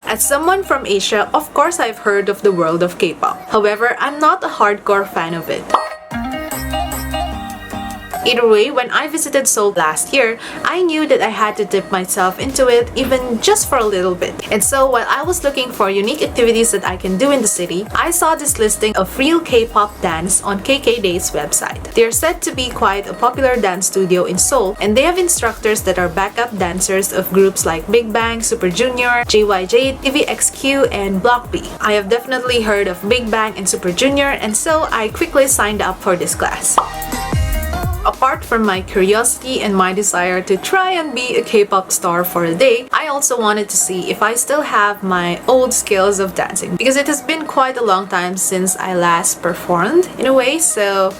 As someone from Asia, of course I've heard of the world of K-pop. However, I'm not a hardcore fan of it. Either way, when I visited Seoul last year, I knew that I had to dip myself into it even just for a little bit. And so while I was looking for unique activities that I can do in the city, I saw this listing of real K-pop dance on KKday's website. They are said to be quite a popular dance studio in Seoul, and they have instructors that are backup dancers of groups like Big Bang, Super Junior, JYJ, TVXQ, and Block B. I have definitely heard of Big Bang and Super Junior, and so I quickly signed up for this class. Apart from my curiosity and my desire to try and be a K-pop star for a day, I also wanted to see if I still have my old skills of dancing, because it has been quite a long time since I last performed in a way. So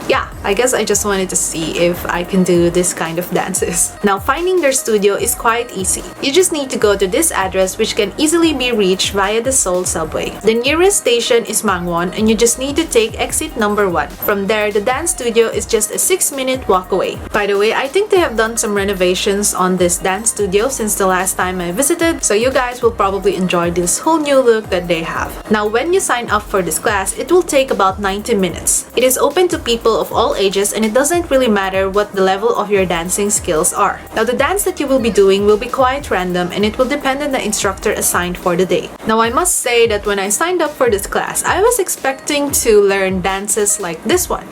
yeah, I guess I just wanted to see if I can do this kind of dances. Now, finding their studio is quite easy. You just need to go to this address, which can easily be reached via the Seoul subway. The nearest station is Mangwon, and you just need to take exit number 1. From there, the dance studio is just a 6-minute walk away. By the way, I think they have done some renovations on this dance studio since the last time I visited, so you guys will probably enjoy this whole new look that they have. Now, when you sign up for this class, it will take about 90 minutes. It is open to people of all ages, and it doesn't really matter what the level of your dancing skills are. Now, the dance that you will be doing will be quite random, and it will depend on the instructor assigned for the day. Now, I must say that when I signed up for this class, I was expecting to learn dances like this one,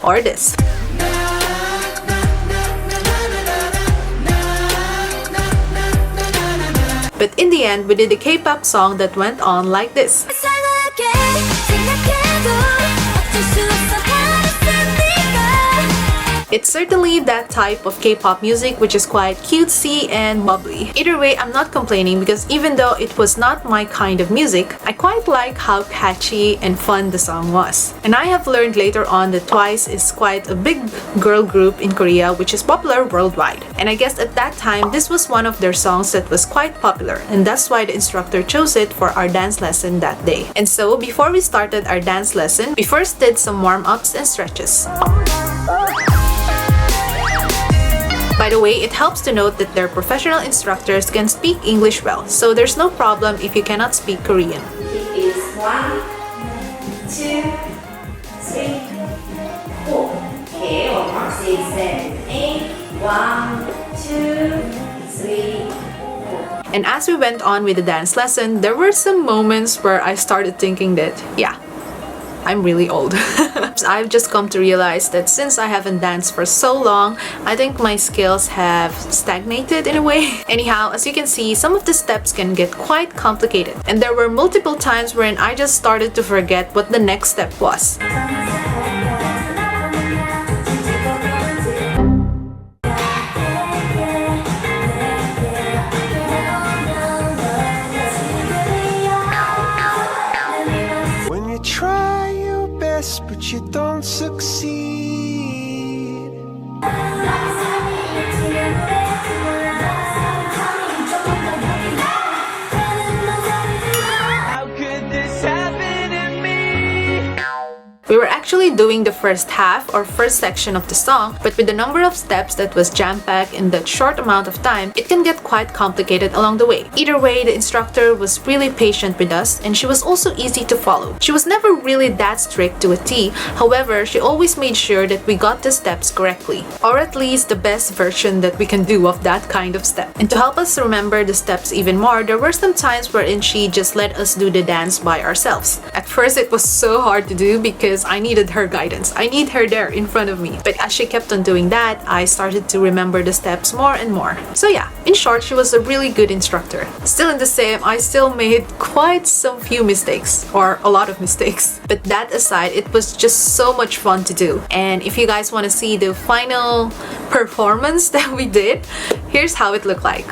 or this. But in the end, we did a K-pop song that went on like this. It's certainly that type of K-pop music which is quite cutesy and bubbly. Either way, I'm not complaining, because even though it was not my kind of music, I quite like how catchy and fun the song was. And I have learned later on that TWICE is quite a big girl group in Korea which is popular worldwide. And I guess at that time, this was one of their songs that was quite popular, and that's why the instructor chose it for our dance lesson that day. And so, before we started our dance lesson, we first did some warm-ups and stretches. By the way, it helps to note that their professional instructors can speak English well, so there's no problem if you cannot speak Korean. It is 1, 2, 3, 4. Okay, 1 more, 6, 7, 8. 1, 2, 3, 4. And as we went on with the dance lesson, there were some moments where I started thinking that, yeah, I'm really old. I've just come to realize that since I haven't danced for so long, I think my skills have stagnated in a way. Anyhow, as you can see, some of the steps can get quite complicated. And there were multiple times wherein I just started to forget what the next step was. But you don't succeed. How could this happen to me? We were actually doing the first half or first section of the song, but with the number of steps that was jam-packed in that short amount of time, it can get quite complicated along the way. Either way, the instructor was really patient with us, and she was also easy to follow. She was never really that strict to a T, however, she always made sure that we got the steps correctly, or at least the best version that we can do of that kind of step. And to help us remember the steps even more, there were some times wherein she just let us do the dance by ourselves. At first, it was so hard to do because I needed her guidance. I need her there in front of me. But as she kept on doing that, I started to remember the steps more and more. So yeah, in short, she was a really good instructor. Still in the same, I still made quite some few mistakes, or a lot of mistakes. But that aside, it was just so much fun to do. And if you guys want to see the final performance that we did, here's how it looked like.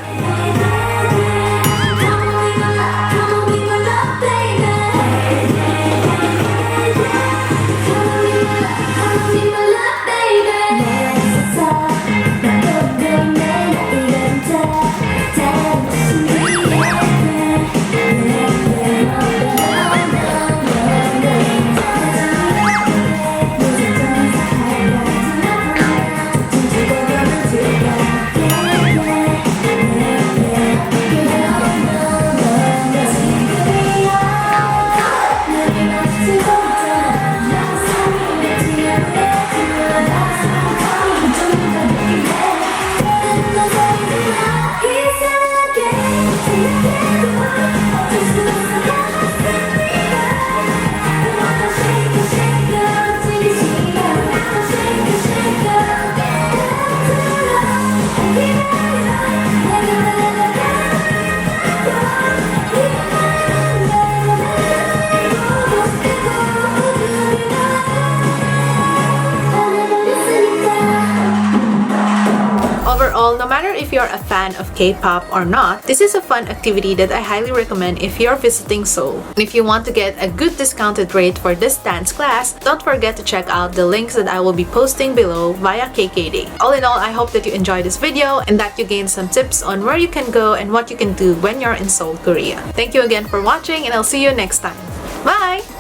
all, no matter if you're a fan of K-pop or not, this is a fun activity that I highly recommend if you're visiting Seoul. And if you want to get a good discounted rate for this dance class, don't forget to check out the links that I will be posting below via KKday. All in all, I hope that you enjoyed this video and that you gained some tips on where you can go and what you can do when you're in Seoul, Korea. Thank you again for watching, and I'll see you next time. Bye!